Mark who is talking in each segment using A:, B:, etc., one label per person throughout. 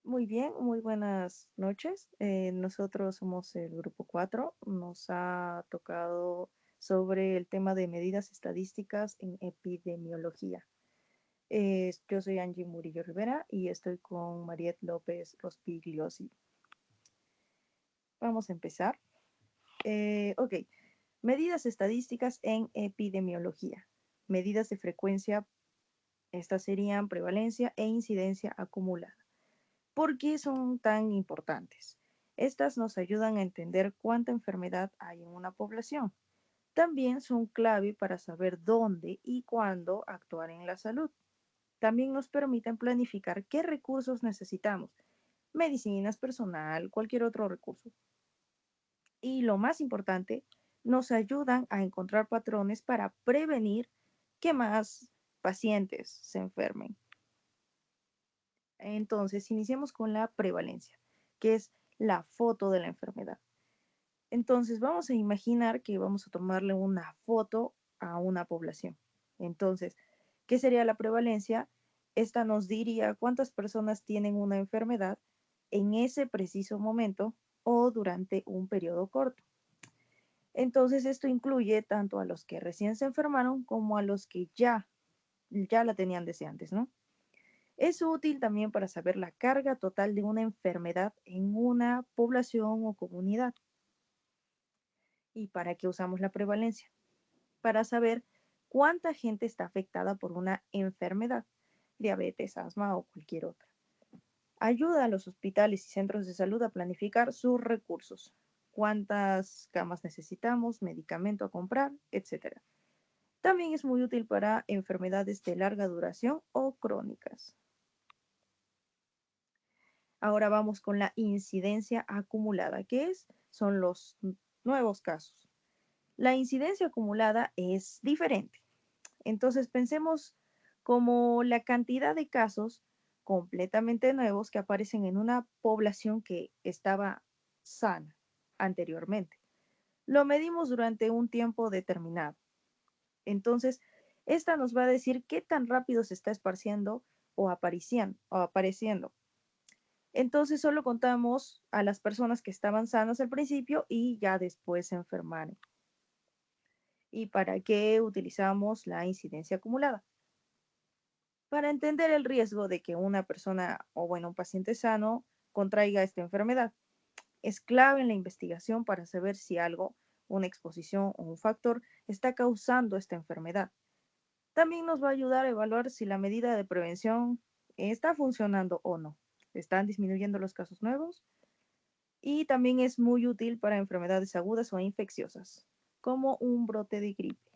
A: Muy bien, muy buenas noches. Nosotros somos el grupo 4. Nos ha tocado sobre el tema de medidas estadísticas en epidemiología. Yo soy Angie Murillo Rivera y estoy con Mariette López Rospigliosi. Vamos a empezar. Ok, medidas estadísticas en epidemiología. Medidas de frecuencia, estas serían prevalencia e incidencia acumulada. ¿Por qué son tan importantes? Estas nos ayudan a entender cuánta enfermedad hay en una población. También son clave para saber dónde y cuándo actuar en la salud. También nos permiten planificar qué recursos necesitamos, medicinas, personal, cualquier otro recurso. Y lo más importante, nos ayudan a encontrar patrones para prevenir que más pacientes se enfermen. Entonces, iniciemos con la prevalencia, que es la foto de la enfermedad. Entonces, vamos a imaginar que vamos a tomarle una foto a una población. Entonces, ¿qué sería la prevalencia? Esta nos diría cuántas personas tienen una enfermedad en ese preciso momento o durante un periodo corto. Entonces, esto incluye tanto a los que recién se enfermaron como a los que ya la tenían desde antes, ¿no? Es útil también para saber la carga total de una enfermedad en una población o comunidad. ¿Y para qué usamos la prevalencia? Para saber cuánta gente está afectada por una enfermedad, diabetes, asma o cualquier otra. Ayuda a los hospitales y centros de salud a planificar sus recursos, cuántas camas necesitamos, medicamento a comprar, etc. También es muy útil para enfermedades de larga duración o crónicas. Ahora vamos con la incidencia acumulada, que son los nuevos casos. La incidencia acumulada es diferente. Entonces pensemos como la cantidad de casos completamente nuevos que aparecen en una población que estaba sana anteriormente. Lo medimos durante un tiempo determinado. Entonces, esta nos va a decir qué tan rápido se está esparciendo o apareciendo. Entonces solo contamos a las personas que estaban sanas al principio y ya después se enfermaron. ¿Y para qué utilizamos la incidencia acumulada? Para entender el riesgo de que una persona o bueno, un paciente sano contraiga esta enfermedad. Es clave en la investigación para saber si algo, una exposición o un factor está causando esta enfermedad. También nos va a ayudar a evaluar si la medida de prevención está funcionando o no. ¿Están disminuyendo los casos nuevos? Y también es muy útil para enfermedades agudas o infecciosas, como un brote de gripe.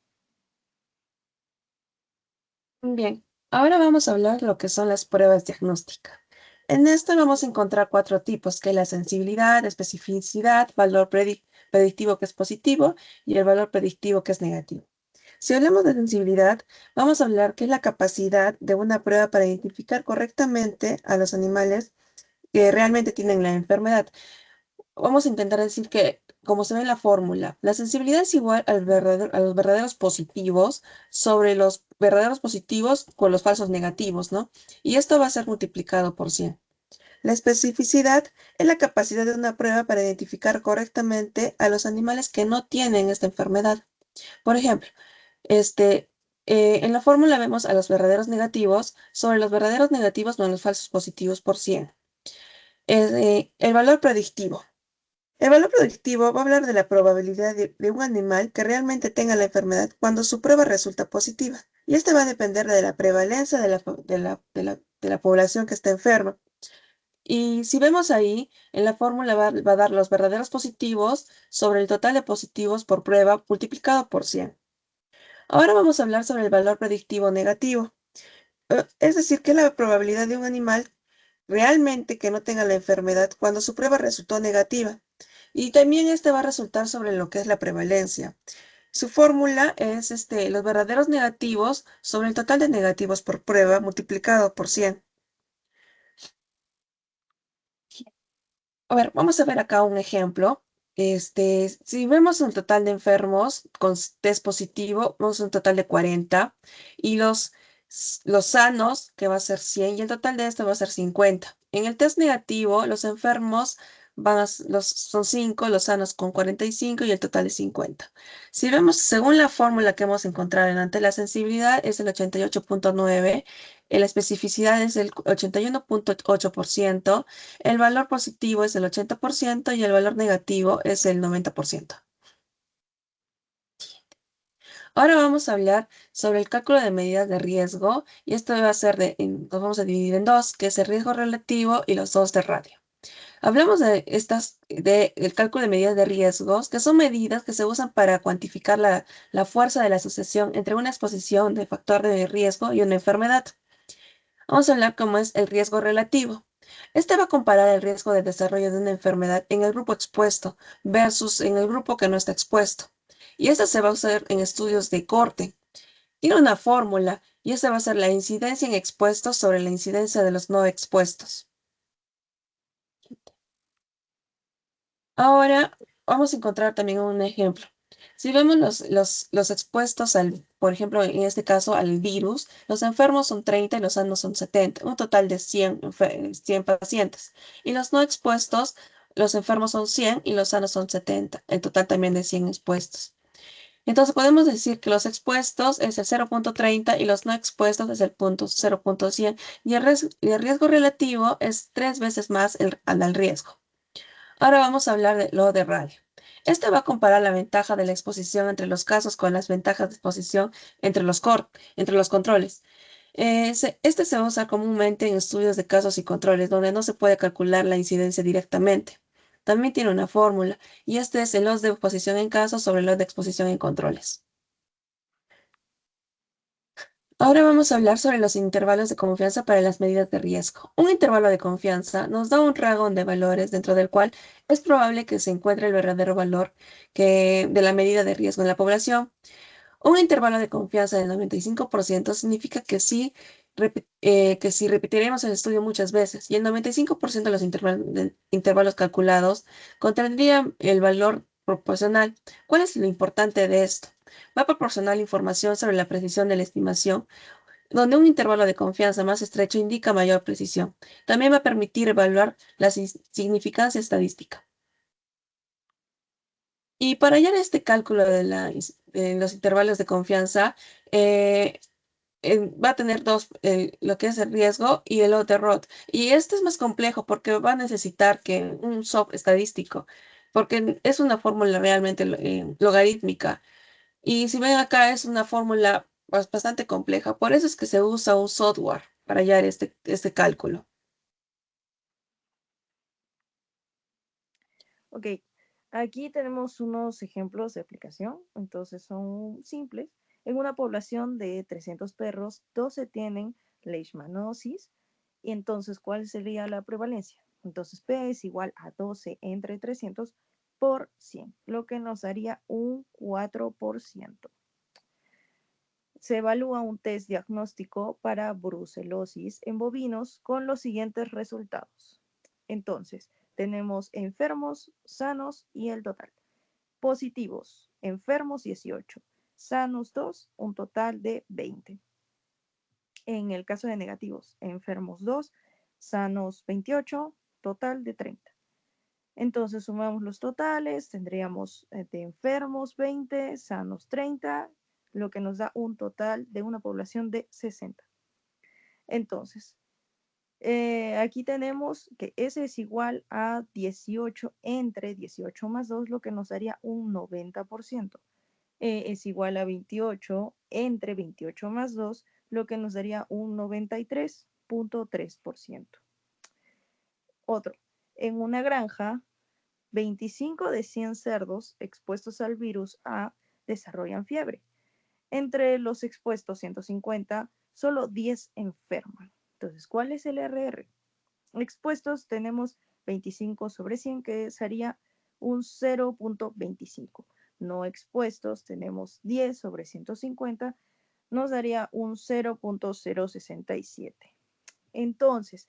B: Bien, ahora vamos a hablar de lo que son las pruebas diagnósticas. En esta vamos a encontrar cuatro tipos, que es la sensibilidad, especificidad, valor predictivo que es positivo y el valor predictivo que es negativo. Si hablamos de sensibilidad, vamos a hablar que es la capacidad de una prueba para identificar correctamente a los animales que realmente tienen la enfermedad. Vamos a intentar decir que, como se ve en la fórmula, la sensibilidad es igual a los verdaderos positivos sobre los verdaderos positivos con los falsos negativos, ¿no? Y esto va a ser multiplicado por 100. La especificidad es la capacidad de una prueba para identificar correctamente a los animales que no tienen esta enfermedad. Por ejemplo, este, en la fórmula vemos a los verdaderos negativos sobre los verdaderos negativos más los falsos positivos por 100. El valor predictivo. El valor predictivo va a hablar de la probabilidad de un animal que realmente tenga la enfermedad cuando su prueba resulta positiva. Y este va a depender de la prevalencia de la población que está enferma. Y si vemos ahí, en la fórmula va a dar los verdaderos positivos sobre el total de positivos por prueba multiplicado por 100. Ahora vamos a hablar sobre el valor predictivo negativo. Es decir, que la probabilidad de un animal realmente que no tenga la enfermedad cuando su prueba resultó negativa. Y también este va a resultar sobre lo que es la prevalencia. Su fórmula es los verdaderos negativos sobre el total de negativos por prueba multiplicado por 100. A ver, vamos a ver acá un ejemplo. Si vemos un total de enfermos con test positivo, vemos un total de 40 y los los sanos, que va a ser 100, y el total de esto va a ser 50. En el test negativo, los enfermos son 5, los sanos con 45 y el total es 50. Si vemos, según la fórmula que hemos encontrado ante la sensibilidad es el 88.9, la especificidad es el 81.8%, el valor positivo es el 80% y el valor negativo es el 90%. Ahora vamos a hablar sobre el cálculo de medidas de riesgo y esto va a ser nos vamos a dividir en dos, que es el riesgo relativo y los dos de radio. Hablamos del cálculo de medidas de riesgos, que son medidas que se usan para cuantificar la fuerza de la asociación entre una exposición de factor de riesgo y una enfermedad. Vamos a hablar cómo es el riesgo relativo. Este va a comparar el riesgo de desarrollo de una enfermedad en el grupo expuesto versus en el grupo que no está expuesto. Y esta se va a usar en estudios de corte. Tiene una fórmula y esta va a ser la incidencia en expuestos sobre la incidencia de los no expuestos. Ahora vamos a encontrar también un ejemplo. Si vemos los expuestos por ejemplo, en este caso al virus, los enfermos son 30 y los sanos son 70, un total de 100 pacientes. Y los no expuestos, los enfermos son 100 y los sanos son 70, el total también de 100 expuestos. Entonces podemos decir que los expuestos es el 0.30 y los no expuestos es el 0.100 y el riesgo relativo es 3 veces más al riesgo. Ahora vamos a hablar de lo de radio. Este va a comparar la ventaja de la exposición entre los casos con las ventajas de exposición entre los controles. Este se va a usar comúnmente en estudios de casos y controles donde no se puede calcular la incidencia directamente. También tiene una fórmula y este es el loss de exposición en casos sobre el loss de exposición en controles. Ahora vamos a hablar sobre los intervalos de confianza para las medidas de riesgo. Un intervalo de confianza nos da un rango de valores dentro del cual es probable que se encuentre el verdadero valor de la medida de riesgo en la población. Un intervalo de confianza del 95% significa que si repetiremos el estudio muchas veces y el 95% de los intervalos calculados contendrían el valor proporcional. ¿Cuál es lo importante de esto? Va a proporcionar información sobre la precisión de la estimación, donde un intervalo de confianza más estrecho indica mayor precisión. También va a permitir evaluar la significancia estadística. Y para hallar este cálculo de los intervalos de confianza, eh, va a tener lo que es el riesgo y el Odde-Roth. Y este es más complejo porque va a necesitar que un software estadístico, porque es una fórmula realmente logarítmica. Y si ven acá, es una fórmula bastante compleja. Por eso es que se usa un software para hallar este cálculo.
A: Ok, aquí tenemos unos ejemplos de aplicación, entonces son simples. En una población de 300 perros, 12 tienen leishmanosis, y entonces, ¿cuál sería la prevalencia? Entonces, P es igual a 12 entre 300 por 100, lo que nos daría un 4%. Se evalúa un test diagnóstico para brucelosis en bovinos con los siguientes resultados. Entonces, tenemos enfermos, sanos y el total. Positivos, enfermos 18, sanos 2, un total de 20. En el caso de negativos, enfermos 2, sanos 28, total de 30. Entonces sumamos los totales, tendríamos de enfermos 20, sanos 30, lo que nos da un total de una población de 60. Entonces, aquí tenemos que S es igual a 18 entre 18 más 2, lo que nos daría un 90%. E es igual a 28 entre 28 más 2, lo que nos daría un 93.3%. Otro, en una granja, 25 de 100 cerdos expuestos al virus A desarrollan fiebre. Entre los expuestos 150, solo 10 enferman. Entonces, ¿cuál es el RR? Expuestos tenemos 25 sobre 100, que sería un 0.25. No expuestos tenemos 10 sobre 150, nos daría un 0.067. Entonces,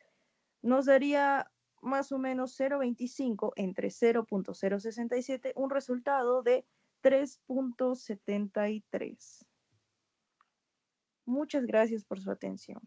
A: nos daría más o menos 0.25 entre 0.067, un resultado de 3.73. Muchas gracias por su atención.